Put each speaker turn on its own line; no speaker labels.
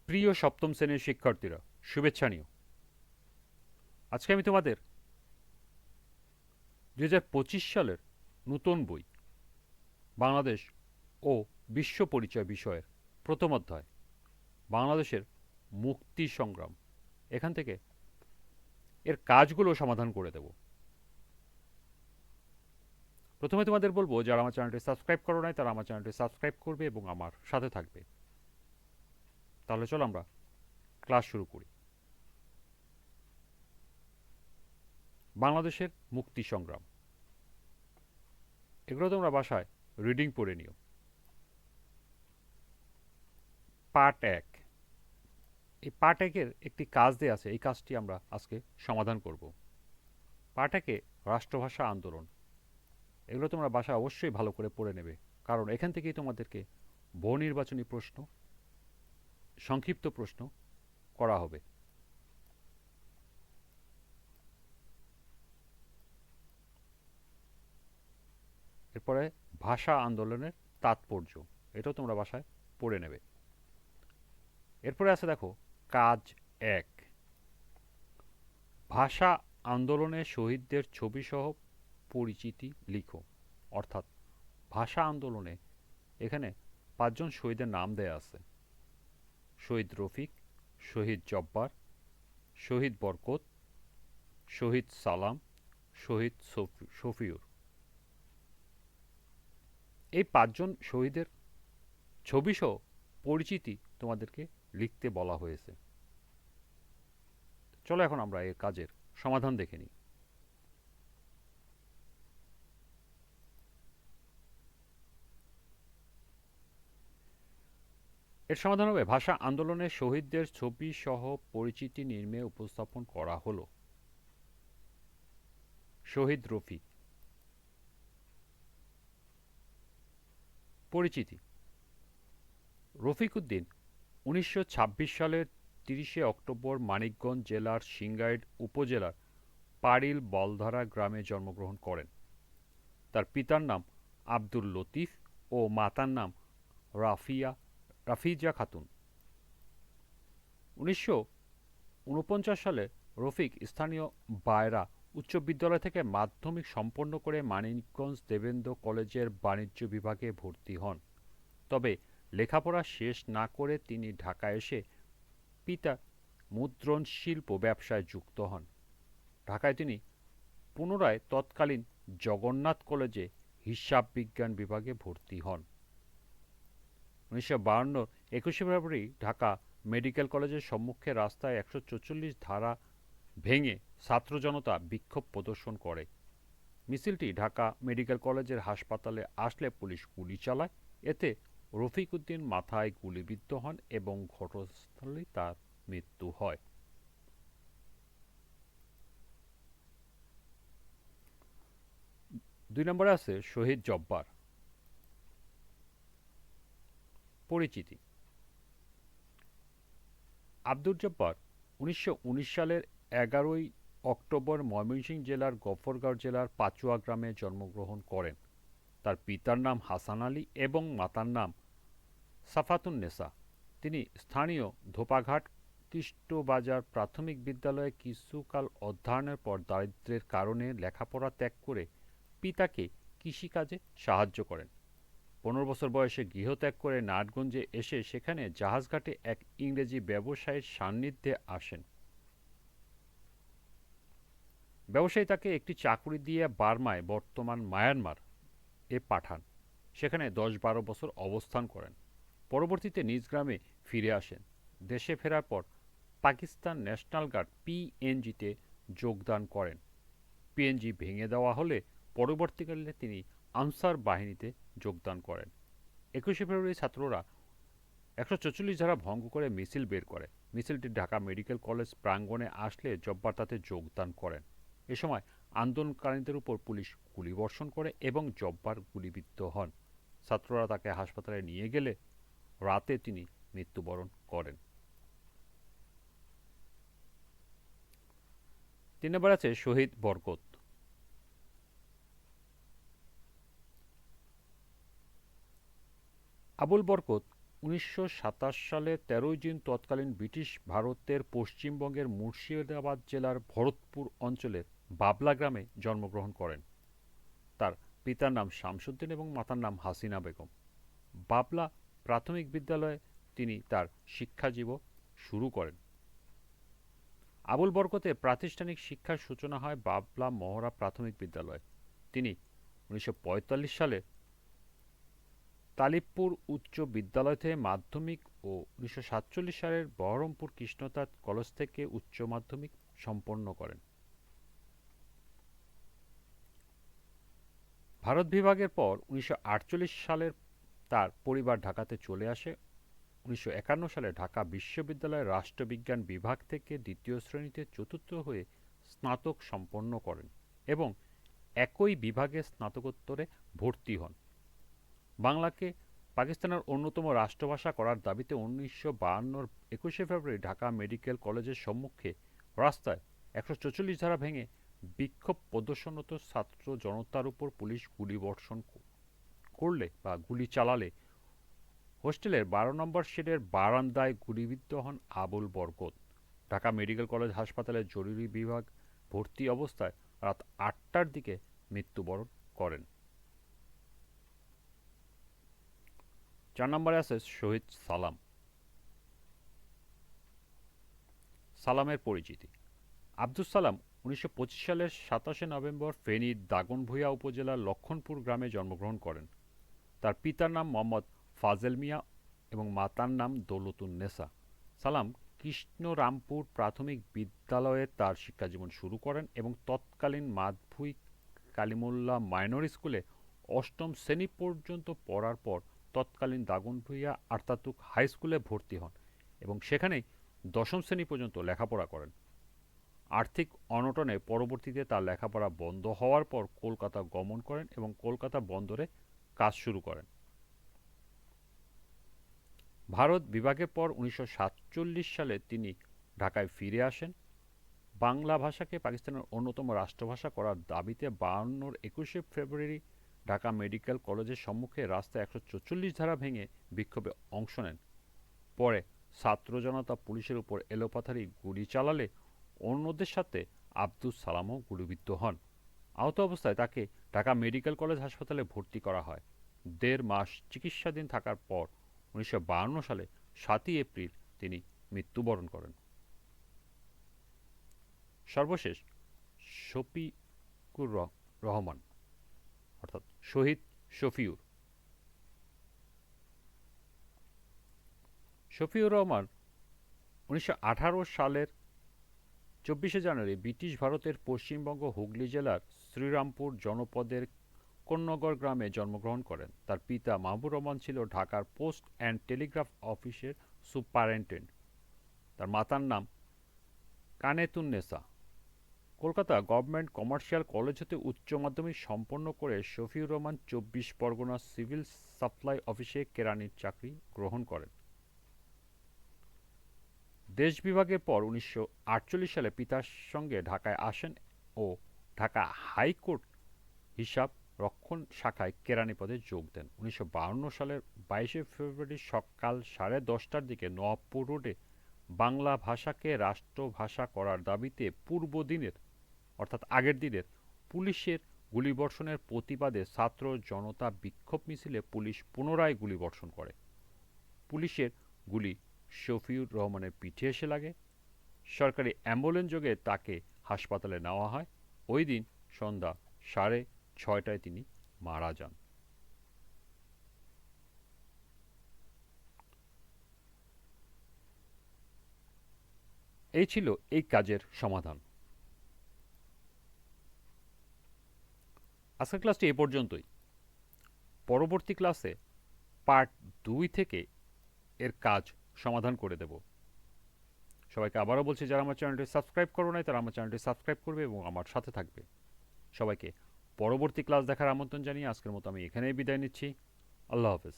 প্রিয় সপ্তম শ্রেণীর শিক্ষার্থীরা, শুভেচ্ছা নিও। আজকে আমি তোমাদের ২০২৫ সালের নতুন বই বাংলাদেশ ও বিশ্ব পরিচয় বিষয়ের প্রথম অধ্যায় বাংলাদেশের মুক্তি সংগ্রাম এখান থেকে এর কাজগুলো সমাধান করে দেব। প্রথমে তোমাদের বলবো, যারা আমার চ্যানেলটি সাবস্ক্রাইব করো নাই তারা আমার চ্যানেলটি সাবস্ক্রাইব করবে এবং আমার সাথে থাকবে। তাহলে চলো আমরা ক্লাস শুরু করি। বাংলাদেশের মুক্তি সংগ্রাম, এগুলো তোমরা বাসায় রিডিং পড়ে নিও। পার্ট ১। এই পার্ট ১-এর একটি কাজ দেয়া আছে, এই কাজটি আমরা আজকে সমাধান করব। পার্ট ১-এ রাষ্ট্রভাষা আন্দোলন, এগুলো তোমরা বাসায় অবশ্যই ভালো করে পড়ে নেবে, কারণ এখান থেকেই তোমাদেরকে বহু নির্বাচনী প্রশ্ন, সংক্ষিপ্ত প্রশ্ন করা হবে। এরপরে ভাষা আন্দোলনের তাৎপর্য, এটাও তোমরা বাসায় পড়ে নেবে। এরপরে আছে দেখো কাজ ১, ভাষা আন্দোলনে শহীদদের ছবিসহ পরিচিতি লিখো। অর্থাৎ ভাষা আন্দোলনে এখানে ৫ জন শহীদের নাম দেয়া আছে: শহীদ রফিক, শহীদ জব্বার, শহীদ বরকত, শহীদ সালাম, শহীদ শফিউর। এই ৫ জন শহীদের ছবিসহ পরিচিতি তোমাদেরকে লিখতে বলা হয়েছে। চলো এখন আমরা এর কাজের সমাধান দেখে নিই। এর সমাধান হবে, ভাষা আন্দোলনে শহীদদের ছবি সহ পরিচিতি নিম্নে উপস্থাপন করা হলো। শহীদ রফিক। পরিচিতি: রফিক উদ্দিন ১৯২৬ সালের ৩০শে অক্টোবর মানিকগঞ্জ জেলার সিংগাইর উপজেলার পাড়িল বলধারা গ্রামে জন্মগ্রহণ করেন। তার পিতার নাম আব্দুল লতিফ ও মাতার নাম রাফিজা খাতুন। ১৯৪৯ সালে রফিক স্থানীয় বায়রা উচ্চ বিদ্যালয় থেকে মাধ্যমিক সম্পন্ন করে মানিকগঞ্জ দেবেন্দ্র কলেজের বাণিজ্য বিভাগে ভর্তি হন। তবে লেখাপড়া শেষ না করে তিনি ঢাকায় এসে পিতা মুদ্রণ শিল্প ব্যবসায় যুক্ত হন। ঢাকায় তিনি পুনরায় তৎকালীন জগন্নাথ কলেজে হিসাব বিজ্ঞান বিভাগে ভর্তি হন। ১৯৫২ ২১শে ফেব্রুয়ারি ঢাকা মেডিকেল কলেজের সম্মুখে রাস্তায় ১৪৪ ধারা ভেঙে ছাত্র জনতা বিক্ষোভ প্রদর্শন করে। মিছিলটি ঢাকা মেডিকেল কলেজের হাসপাতালে আসলে পুলিশ গুলি চালায়। এতে রফিক উদ্দিন মাথায় গুলিবিদ্ধ হন এবং ঘটনাস্থলেই তার মৃত্যু হয়। ২ নম্বরে আছে শহীদ জব্বার। পরিচিতি: আব্দুল জব্বার ১৯১৯ সালের ১১ই অক্টোবর ময়মনসিংহ জেলার গফরগাঁও জেলার পাচুয়া গ্রামে জন্মগ্রহণ করেন। তার পিতার নাম হাসান আলী এবং মাতার নাম সাফাতুন্নেসা। তিনি স্থানীয় ধোপাঘাট কৃষ্ণবাজার প্রাথমিক বিদ্যালয়ে কিছুকাল অধ্যয়নের পর দারিদ্র্যের কারণে লেখাপড়া ত্যাগ করে পিতাকে কৃষিকাজে সাহায্য করেন। ১৫ বছর বয়সে গৃহত্যাগ করে নারায়ণগঞ্জে এসে সেখানে জাহাজঘাটে এক ইংরেজি ব্যবসায়ীর সান্নিধ্যে আসেন। ব্যবসায়ী তাকে একটি চাকরি দিয়ে বার্মায়, বর্তমান মায়ানমার এ পাঠান। সেখানে ১০-১২ বছর অবস্থান করেন। পরবর্তীতে নিজ গ্রামে ফিরে আসেন। দেশে ফেরার পর পাকিস্তান ন্যাশনাল গার্ড পিএনজিতে যোগদান করেন। পিএনজি ভেঙে দেওয়া হলে পরবর্তীকালে তিনি আনসার বাহিনীতে যোগদান করেন। ২১শে ফেব্রুয়ারি ছাত্ররা ১৪৪ ধারা ভঙ্গ করে মিছিল বের করে। মিছিলটি ঢাকা মেডিকেল কলেজ প্রাঙ্গণে আসলে জব্বার তাতে যোগদান করেন। এ সময় আন্দোলনকারীদের উপর পুলিশ গুলিবর্ষণ করে এবং জব্বার গুলিবিদ্ধ হন। ছাত্ররা তাকে হাসপাতালে নিয়ে গেলে রাতে তিনি মৃত্যুবরণ করেন। ৩ নম্বর আছে শহীদ বরকত। আবুল বরকত 1927 সালে 13 জুন তৎকালীন ব্রিটিশ ভারতের পশ্চিমবঙ্গের মুর্শিদাবাদ জেলার ভরতপুর অঞ্চলের বাবলা গ্রামে জন্মগ্রহণ করেন। তার পিতার নাম শামসুদ্দিন এবং মাতার নাম হাসিনা বেগম। বাবলা প্রাথমিক বিদ্যালয়ে তিনি তার শিক্ষাজীবন শুরু করেন। আবুল বরকতের প্রাতিষ্ঠানিক শিক্ষার সূচনা হয় বাবলা মহড়া প্রাথমিক বিদ্যালয়ে। তিনি 1945 সালে তালিবপুর উচ্চ বিদ্যালয় থেকে মাধ্যমিক ও 1947 সালের বহরমপুর কৃষ্ণচাঁদ কলেজ থেকে উচ্চ মাধ্যমিক সম্পন্ন করেন। ভারত বিভাগের পর 1948 সালের তার পরিবার ঢাকাতে চলে আসে। 1951 সালে ঢাকা বিশ্ববিদ্যালয়ের রাষ্ট্রবিজ্ঞান বিভাগ থেকে দ্বিতীয় শ্রেণীতে চতুর্থ হয়ে স্নাতক সম্পন্ন করেন এবং একই বিভাগে স্নাতকোত্তরে ভর্তি হন। বাংলাকে পাকিস্তানের অন্যতম রাষ্ট্রভাষা করার দাবিতে 1952 21শে ফেব্রুয়ারি ঢাকা মেডিকেল কলেজের সম্মুখে রাস্তায় 144 ধারা ভেঙে বিক্ষোভ প্রদর্শনরত ছাত্র জনতার উপর পুলিশ গুলিবর্ষণ করলে বা গুলি চালালে হোস্টেলের 12 নম্বর শেডের বারান্দায় গুলিবিদ্ধ হন আবুল বরকত। ঢাকা মেডিকেল কলেজ হাসপাতালে জরুরি বিভাগ ভর্তি অবস্থায় রাত 8টার দিকে মৃত্যুবরণ করেন। 4 নম্বরে আছে শহীদ সালাম। সালামের পরিচিতি। আব্দুস সালাম 1925 সালের 27 নভেম্বর ফেনীর দাগনভূঞা উপজেলার লক্ষণপুর গ্রামে জন্মগ্রহণ করেন। তার পিতার নাম মোহাম্মদ ফাজেল মিয়া এবং মাতার নাম দৌলতুন্নেসা। সালাম কৃষ্ণরামপুর প্রাথমিক বিদ্যালয়ে তার শিক্ষাজীবন শুরু করেন এবং তৎকালীন মাধভূই কালিমুল্লাহ মাইনর স্কুলে 8ম শ্রেণী পর্যন্ত পড়ার পর তৎকালীন দাগনভূঞা আর্তাতুক হাই স্কুলে ভর্তি হন এবং সেখানেই 10ম শ্রেণী পর্যন্ত লেখাপড়া করেন। আর্থিক অনটনে পরবর্তীতে তার লেখাপড়া বন্ধ হওয়ার পর কলকাতা গমন করেন এবং কলকাতা বন্দরে কাজ শুরু করেন। ভারত বিভাগের পর 1947 সালে তিনি ঢাকায় ফিরে আসেন। বাংলা ভাষাকে পাকিস্তানের অন্যতম রাষ্ট্রভাষা করার দাবিতে 52 21শে ফেব্রুয়ারি ঢাকা মেডিকেল কলেজের সম্মুখে রাস্তায় 144 ধারা ভেঙে বিক্ষোভে অংশ নেন। পরে ছাত্র জনতা পুলিশের উপর এলোপাথারি গুলি চালালে অন্যদের সাথে আব্দুস সালামও গুলিবিদ্ধ হন। আহত অবস্থায় তাকে ঢাকা মেডিকেল কলেজ হাসপাতালে ভর্তি করা হয়। 1.5 মাস চিকিৎসাধীন থাকার পর 1952 সালে 7ই এপ্রিল তিনি মৃত্যুবরণ করেন। সর্বশেষ শফিকুর রহমান অর্থাৎ শহীদ শফিউর। শফিউর রহমান 1918 সালের 24শে জানুয়ারি ব্রিটিশ ভারতের পশ্চিমবঙ্গ হুগলি জেলার শ্রীরামপুর জনপদের কোন্নগর গ্রামে জন্মগ্রহণ করেন। তার পিতা মাহবুব রহমান ছিল ঢাকার পোস্ট অ্যান্ড টেলিগ্রাফ অফিসের সুপারিনটেন্ডেন্ট। তার মাতার নাম কানেতুন্নেসা। কলকাতা গভর্নমেন্ট কমার্শিয়াল কলেজ হতে উচ্চ মাধ্যমিক সম্পন্ন করে শফিউর রহমান 24 পরগনা সিভিল সাপ্লাই অফিসে কেরানির চাকরি গ্রহণ করেন। দেশ বিভাগের পর 1948 সালে পিতার সঙ্গে ঢাকায় আসেন ও ঢাকা হাইকোর্ট হিসাব রক্ষণ শাখায় কেরানি পদে যোগ দেন। 1952 সালের 22শে ফেব্রুয়ারি সকাল 10:30টার দিকে নওয়াবপুর রোডে বাংলা ভাষাকে রাষ্ট্রভাষা করার দাবিতে পূর্ব দিনের অর্থাৎ আগের দিনের পুলিশের গুলিবর্ষণের প্রতিবাদে ছাত্র জনতা বিক্ষোভ মিছিলে পুলিশ পুনরায় গুলিবর্ষণ করে। পুলিশের গুলি শফিউর রহমানের পিঠে এসে লাগে। সরকারি অ্যাম্বুলেন্স যোগে তাকে হাসপাতালে নেওয়া হয়। ওই দিন সন্ধ্যা 6:30টায় তিনি মারা যান। এই ছিল এই কাজের সমাধান। আজকের ক্লাসটি এ পর্যন্তই। পরবর্তী ক্লাসে পার্ট 2 থেকে এর কাজ সমাধান করে দেব। সবাইকে আবারও বলছি, যারা আমার চ্যানেলটি সাবস্ক্রাইব করো নাই তারা আমার চ্যানেলটি সাবস্ক্রাইব করবে এবং আমার সাথে থাকবে। সবাইকে পরবর্তী ক্লাস দেখার আমন্ত্রণ জানিয়ে আজকের মতো আমি এখানেই বিদায় নিচ্ছি। আল্লাহ হাফেজ।